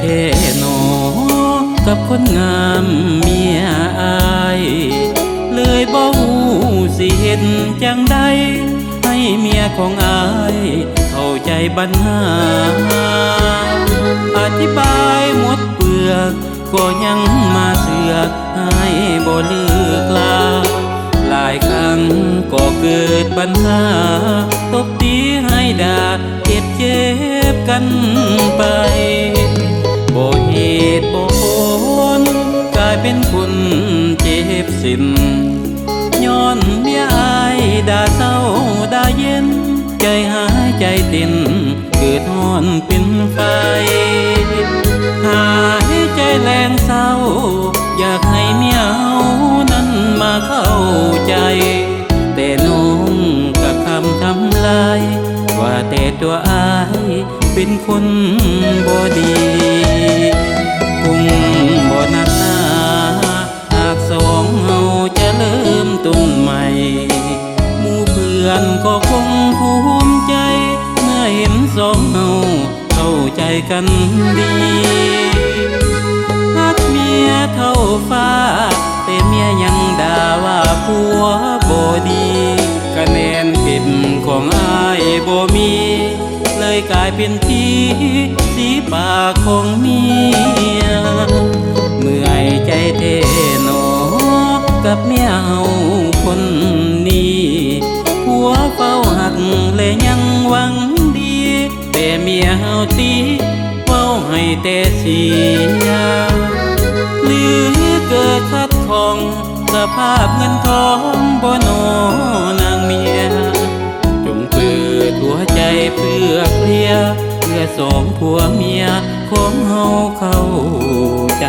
เทโนกับคนงามเมียอายเลยบ่ฮู้สิเฮ็ดจังใดให้เมียของอายเข้าใจปัญหาอธิบายหมดเปลือกก็ยังมาเสือกให้บ่เลิกลาหลายครั้งก็เกิดปัญหาตบตีให้ด่าเจ็บกันไปบ่เหตุบ่ผลกลายเป็นคนเจ็บสิ้นย้อนเมียอายด่าเศร้าด่าเย็นใจหายใจเต้นเกิดฮ้อนเป็นไฟหายใจแรงเศร้าอยากให้เมียเฮานั้นมาเข้าใจแต่น้องกับคำทำลายว่าแต่ตัวอายเป็นคนบ่ดีคงบ่นักหนาหากสองเฮาจะเริ่มต้นใหม่หมู่เพื่อนก็คงภูมิใจเมื่อเห็นสองเฮาเข้าใจกันดีรักเมียเท่าฟ้าแต่เมียยังด่าว่าผัวบ่ดีคะแนนเก็บของอายบ่มีเลยกลายเป็นที่สีปากของเมียเมื่อยใจเทนอกับเมียเฮาคนนี้ผัวเฝ้าหักและยังหวังดีแต่เมียเฮาตีเฝ้าให้แต่เสียหรือเกิดขัดข้องสภาพเงินทองบ่นอนางเมียจงเปิดหัวใจเพื่อเคลียร์เพื่อสองผัวเมียของเฮาเข้าใจ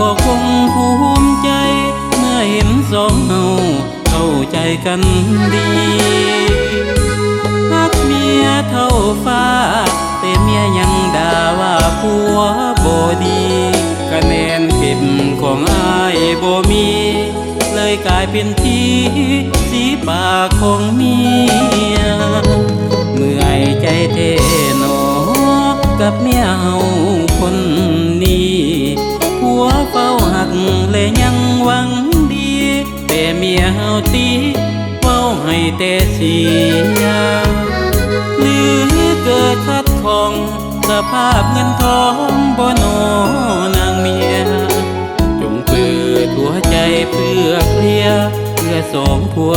ก็คงภูมิใจเมื่อเห็นสองเฮาเข้าใจกันดีรักเมียเท่าฟ้าแต่เมียยังด่าว่าผัวบ่ดีคะแนนเก็บของอายบ่มีเลยกลายเป็นที่สีปากของเมียเมื่อยใจเทนอกับเมียเฮาคนนี้ผัวเฝ้าหักและยังหวังดีแต่เมียเฮาตีเฝ้าให้แต่เสียหรือเกิดขัดข้องสภาพเงินทองบ่นอนางเมียจงเปิดหัวใจเพื่อเคลียร์เพื่อสองผัว